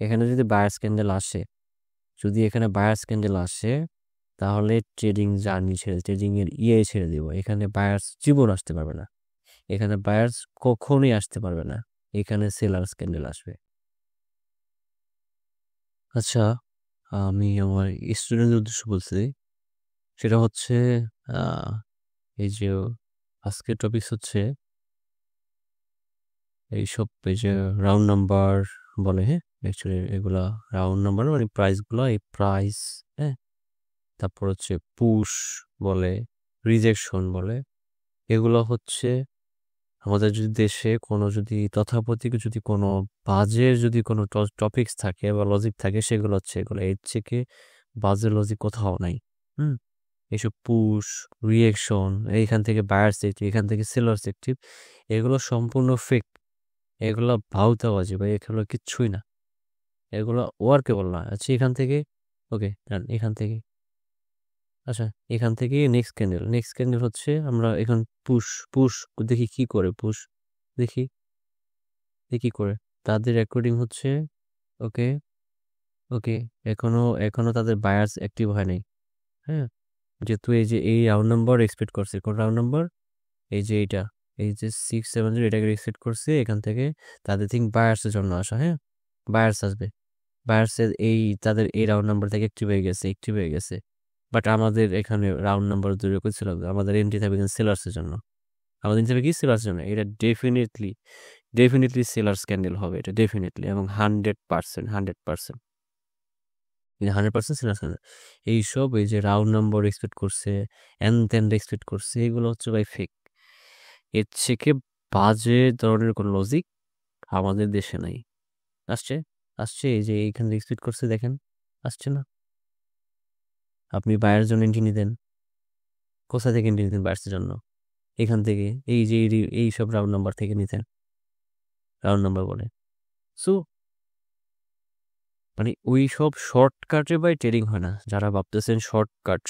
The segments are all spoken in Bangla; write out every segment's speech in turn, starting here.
এখানে যদি বায়ার্স ক্যান্ডেল আসে, তাহলে ট্রেডিং জার্নি ট্রেডিং এর ছেড়ে দিব। এখানে বায়ার্স জীবন আসতে পারবে না, এখানে বায়ার্স কখনোই আসতে পারবে না, এখানে সেলার্স ক্যান্ডেল আসবে। আচ্ছা, আমি আমার স্টুডেন্টের উদ্দেশ্য বলছি, সেটা হচ্ছে এই যে আজকের টপিক হচ্ছে এইসব, এই যে রাউন্ড নাম্বার বলে, হ্যাঁ অ্যাকচুয়ালি এগুলা রাউন্ড নাম্বার মানে প্রাইসগুলো, এই প্রাইস, হ্যাঁ তারপর হচ্ছে পুশ বলে, রিজেকশন বলে, এগুলো হচ্ছে আমাদের যদি দেশে কোনো যদি তথাকথিত যদি কোনো বাজে যদি কোনো টপিকস থাকে বা লজিক থাকে, সেগুলো হচ্ছে এগুলো। এর থেকে বাজে লজিক কোথাও নাই। হুম এইসব পুশ, রিয়েকশন, এইখান থেকে বায়ার সেক্টিভ, এখান থেকে সেলার সেক্টিভ, এগুলো সম্পূর্ণ ফেক, এগুলো ভাউতাবাজি ভাই, এগুলো কিচ্ছুই না, এগুলো ওয়ার্কেবল না। আচ্ছা এখান থেকে, ওকে ডান, এখান থেকে, আচ্ছা এখান থেকে নেক্সট ক্যান্ডেল হচ্ছে আমরা এখন পুশ, পুশ দেখি কি করে, পুশ দেখি দেখি করে তাদের রেকর্ডিং হচ্ছে। ওকে, ওকে, এখনো তাদের বায়ার্স অ্যাক্টিভ হয় নাই। হ্যাঁ, যেহেতু এই যে এই রাউন্ড নাম্বার এক্সপেক্ট করছে, কোন রাউন্ড নাম্বার, এই যে এইটা, এই যে 670 এটাকে এক্সপেক্ট করছে, এখান থেকে তাদের থিঙ্ক বায়ার্সের জন্য আসা। হ্যাঁ, বায়ার্স আসবে, বায়ার্সের এই তাদের এই রাউন্ড নাম্বার থেকে অ্যাক্টিভ হয়ে গেছে। বাট আমাদের এখানে রাউন্ড নাম্বার দূরে করছিল, আমাদের এন্ট্রি থাকবে সেলার্সের জন্য, আমাদের এন্ট্রি থাকবে কি সেলার্সের জন্য। এটা ডেফিনেটলি সেলার্স ক্যান্ডেল হবে, এটা ডেফিনেটলি, এবং 100% 100% সেলার্স ক্যান্ডেল। এইসব এই যে রাউন্ড নাম্বার এক্সপেক্ট করছে, এন এক্সপেক্ট করছে, এগুলো হচ্ছে ভাই ফেক। এর থেকে বাজে ধরনের কোনো লজিক আমাদের দেশে নাই। আসছে, এই যে এইখানে এক্সপেক্ট করছে, দেখেন আসছে না। আপনি বায়ের জন্য এন্ট্রি নিতেন, কোথা থেকে এন্ট্রি নিতেন বায়ার্সের জন্য? এখান থেকে, এই যে এই সব রাউন্ড নাম্বার থেকে নিতেন, রাউন্ড নাম্বার বলে। সো মানে ওই সব শর্টকাটে বাই ট্রেডিং হয় না। যারা ভাবতেছেন শর্টকাট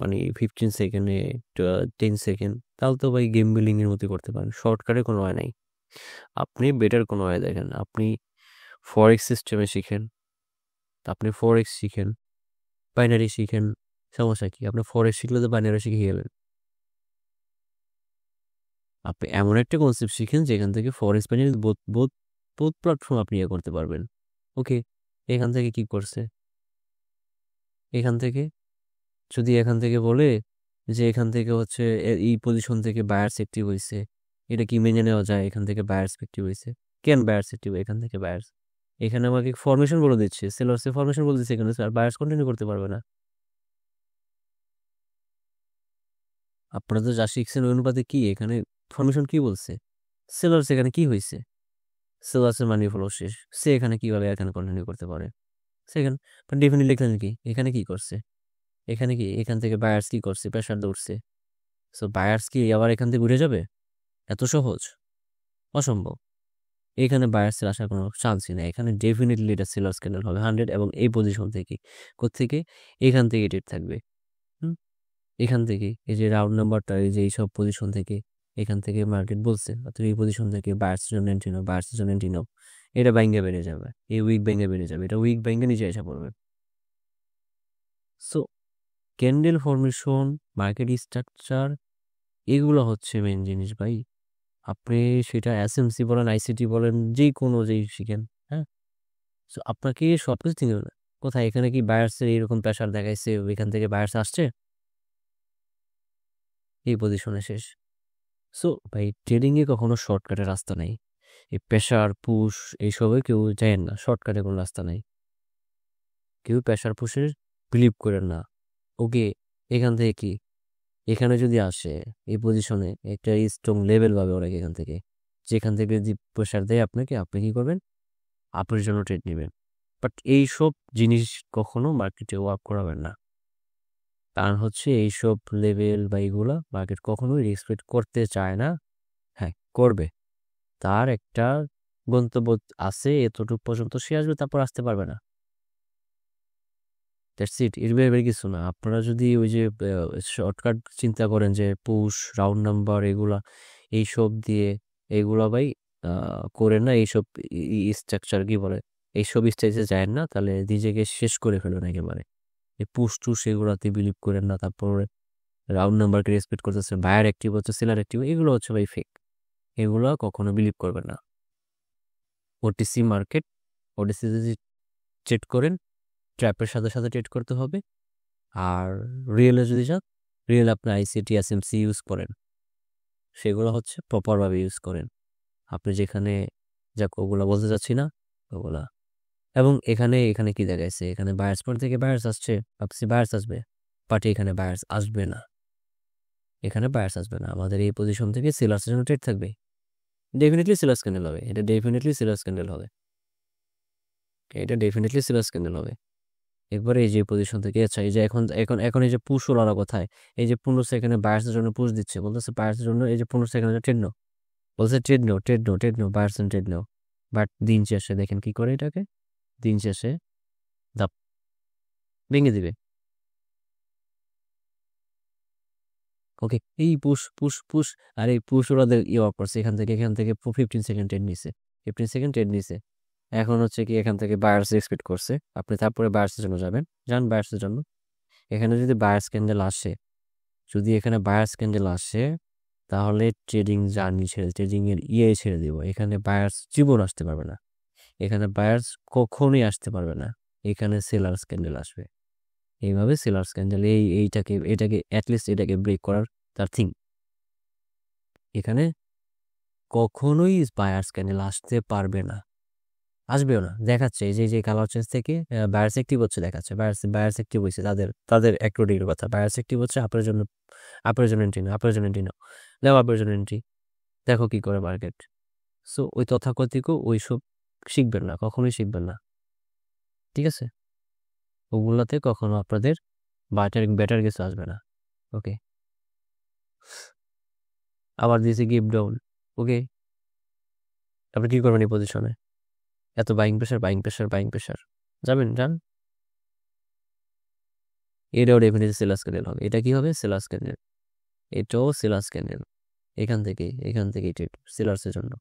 মানে 15 সেকেন্ডে 10 সেকেন্ড, তাহলে তো ভাই গেম বিল্ডিং এর মতো করতে পারেন। শর্টকাটে কোনো হয় নাই। আপনি বেটার কোনো হয় দেখেন, আপনি ফরেক্স সিস্টেমে শিখেন, আপনি ফরেক্স শিখেন, বাইনারি শিখেন, সমস্যা কি? আপনি ফরেক্স শিখলে তো বাইনারি শিখে গেলেন। আপনি এমন একটা কনসেপ্ট শিখেন যেখান থেকে forex binary both both both platform আপনি ইয়ে করতে পারবেন। ওকে, এখান থেকে কি করছে, এখান থেকে যদি এখান থেকে বলে যে এখান থেকে হচ্ছে এই পজিশন থেকে বায়ার্স অ্যাক্টিভ হয়েছে, এটা কি মেনে নেওয়া যায়? এখান থেকে বায়ার্স অ্যাক্টিভ হয়েছে, কেন বায়ার্স অ্যাক্টিভ? এখান থেকে বায়ার্স, এখানে আমাকে ফরমেশন বলে দিচ্ছে, সেলার্সে ফরমেশন বলে দিচ্ছে, এখানে আর বায়ার্স কন্টিনিউ করতে পারবে না। আপনারা তো যা শিখছেন ওই অনুপাতে কি এখানে ফরমেশন কি বলছে? সেলার্স এখানে কি হয়েছে? সেলার্সের মানি ফলো শেষ, সে এখানে কিভাবে এখানে কন্টিনিউ করতে পারে? সেখানে ডেফিনেটলি এখানে কি, এখানে কি করছে, এখানে কি এখান থেকে বায়ার্স কি করছে, প্রেশার দৌড়ছে। সো বায়ার্স কি আবার এখান থেকে ঘুরে যাবে? এত সহজ? অসম্ভব। এখানে বায়ার্সের আসার কোনো চান্সই নেই। এখানে ডেফিনেটলি এটা সেলার্স ক্যান্ডেল হবে 100, এবং এই পজিশন থেকে, কোত্থেকে, এখান থেকে ডেট থাকবে। হুম এখান থেকে এই যে রাউন্ড নাম্বারটা, এই যে এইসব পজিশন থেকে, এখান থেকে মার্কেট বলছে অর্থাৎ এই পজিশন থেকে বায়ার্সের জন্য এন্ট্রি নাও, বায়ার্সের জন্য এন্ট্রি নাও, এটা ব্যাঙ্গে বেড়ে যাবে, এই উইক ব্যাঙ্গে বেড়ে যাবে, এটা উইক ব্যাঙ্গে নিচে এসে পড়বে। So candle formation, market structure, এগুলো হচ্ছে মেন জিনিস ভাই। আপনি সেটা এসএমসি বলেন, আইসিটি বলেন, যে কোনো যেই শিখেন, হ্যাঁ, সো আপনাকে সবকিছু চিনতে হবে। কোথায় এখানে কি বায়ার্সের এইরকম প্রেশার দেখাইছে, ওইখান থেকে বায়ার্স আসছে, এই পজিশনে শেষ। সো ভাই ট্রেডিং এ কখনো শর্টকাটের রাস্তা নাই। এই প্রেশার পুশ এইসবে কেউ যায় না, শর্টকাটে কোনো রাস্তা নাই। কেউ প্রেশার পুশের বিলিভ করেন না। ওকে, এখান থেকে কি, এখানে যদি আসে এই পজিশনে একটা স্ট্রং লেভেল পাবে ওরা এখান থেকে, যেখান থেকে যদি প্রেশার দেয় আপনাকে, আপনি কি করবেন? আপনার জন্য ট্রেড নেবেন। বাট এইসব জিনিস কখনো মার্কেটে ওয়ার্ক করাবেন না, কারণ হচ্ছে এইসব লেভেল বা এগুলা মার্কেট কখনোই রেসপেক্ট করতে চায় না। হ্যাঁ করবে, তার একটা গন্তব্য আছে, এতটুকু পর্যন্ত সে আসবে, তারপর আসতে পারবে না। দ্যাটস ইট, এর বাইরে কিছু না। আপনারা যদি ওই যে শর্টকাট চিন্তা করেন যে পুশ, রাউন্ড নাম্বার, এগুলা এইসব দিয়ে, এগুলা ভাই করেন না। এইসব স্ট্রাকচার কি বলে, এইসব স্টেজে যায় না, তাহলে নিজেকে শেষ করে ফেলুন একেবারে। এই পুশ টুস এগুলোতে বিলিভ করেন না। তারপরে রাউন্ড নাম্বারকে রেসপেক্ট করতেছে, বায়ার অ্যাক্টিভ হচ্ছে, সেলার অ্যাক্টিভ, এগুলো হচ্ছে ভাই ফেক। এগুলো কখনো বিলিভ করবেন না। ওটিসি মার্কেট, ওটিসি যদি ট্রেড করেন ট্র্যাপের সাথে সাথে ট্রেড করতে হবে। আর রিয়েলে যদি যান, রিয়েল আপনি আইসিটি এসএমসি ইউজ করেন, সেগুলো হচ্ছে প্রপারভাবে ইউজ করেন। আপনি যেখানে যাক ওগুলো বলতে চাচ্ছি না ওগুলা। এবং এখানে এখানে কি দেখাইছে, এখানে বায়ার্স পয়েন্ট থেকে বায়ার্স আসছে, ভাবছি বায়ার্স আসবে, বাট এখানে বায়ার্স আসবে না, এখানে বায়ার্স আসবে না। আমাদের এই পজিশন থেকে সেলার্সের জন্য ট্রেড থাকবে, ডেফিনেটলি সেলার্স ক্যান্ডেল হবে, এটা ডেফিনেটলি সেলার্স ক্যান্ডেল হবে, এটা ডেফিনেটলি সেলার্স ক্যান্ডেল হবে। এরপরে এই যে পজিশন থেকে আচ্ছা এই যে এখন এখন এখন এই যে পুশ ওলার কোথায়, এই যে 15 সেকেন্ডে বায়ার্সের জন্য পুশ দিচ্ছে, বলতেছে বায়ার্সের জন্য এই যে 15 সেকেন্ডে ট্রেড নো, বলছে trade no trade no trade no, buyers trade no. But দিন শেষে দেখেন কি করে, এটাকে দিন শেষে দাপ ভেঙে দিবে। ওকে, এই পুশ পুশ পুশ, আর এই পুশ ওরাদের ইয়ে করছে, এখান থেকে 15 সেকেন্ড ট্রেড নিছে, 15 সেকেন্ড ট্রেড নিছে। এখন হচ্ছে কি এখান থেকে বায়ার্স এক্সপেক্ট করছে, আপনি তারপরে বায়ার্সের জন্য যাবেন, যান বায়ার্সের জন্য। এখানে যদি বায়ার্স ক্যান্ডেল আসে, যদি এখানে বায়ার্স ক্যান্ডেল আসে, তাহলে ট্রেডিং জার্নি ছেড়ে, ট্রেডিং এর ছেড়ে দিব। এখানে বায়ার্স জীবন আসতে পারবে না, এখানে বায়ার্স কখনোই আসতে পারবে না, এখানে সেলার্স ক্যান্ডেল আসবে। এইভাবে সেলার্স ক্যান্ডেল এটাকে অ্যাটলিস্ট এটাকে ব্রেক করার তার থিং। এখানে কখনোই বায়ার্স ক্যান্ডেল আসতে পারবে না, আসবেও না। দেখাচ্ছে এই যে কালার চেঞ্জ থেকে বায়ার্স অ্যাক্টিভ হচ্ছে, দেখাচ্ছে বায়ার্স অ্যাক্টিভ হয়েছে, তাদের অ্যাক্টিভিটির কথা, বায়ার্স অ্যাক্টিভ হচ্ছে, আপের জন্য এন্ট্রি নাও, আপের জন্য এন্ট্রি নাও, দাও আপের জন্য এন্ট্রি। দেখো কি করে মার্কেট। সো ওই তথাকথিত ওইসব শিখবেন না, কখনোই শিখবেন না, ঠিক আছে? ওগুলাতে কখনো আপনাদের বেটার কিছু আসবে না। ওকে, আবার দিয়েছে গিভ ডাউন। ওকে, আপনি কি করবেন এই পজিশনে? এত বাইং প্রেশার, যান। এটাও ডেফিনেটলি সেলার্স ক্যান্ডেল হবে। এটা কি হবে? Sellers candle. এটাও সেলার্স ক্যান্ডেল। এখান থেকে ট্রেড সেলার্সের জন্য।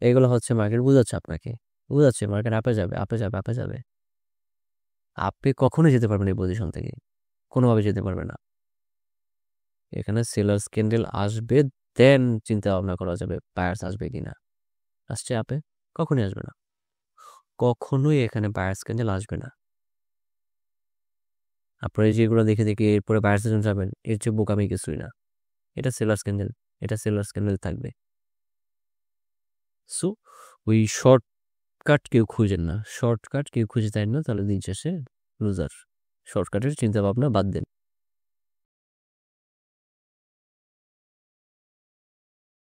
এগুলো হচ্ছে মার্কেট বুঝাচ্ছে আপনাকে, বুঝাচ্ছে মার্কেট আপে যাবে। আপনি কখনোই যেতে পারবেন এই পজিশন থেকে, কোনোভাবে যেতে পারবে না। এখানে সেলার্স ক্যান্ডেল আসবে, দেন চিন্তা ভাবনা করা যাবে বায়ার্স আসবে কিনা। আসছে আপে? কখনোই আসবে না, কখনোই এখানে বায়ার্স ক্যান্ডেল আসবে না। আপনারা যেগুলো দেখে এরপরে বায়ার্সের জন্য যাবেন, এর চেয়ে বোকামি কিছুই না। এটা সেলার্স ক্যান্ডেল থাকবে। সো ওই শর্টকাট কেউ খুঁজেন না, শর্টকাট কেউ খুঁজে দেন না, তাহলে দিন শেষে লুজার। শর্টকাটের চিন্তা ভাবনা বাদ দেন।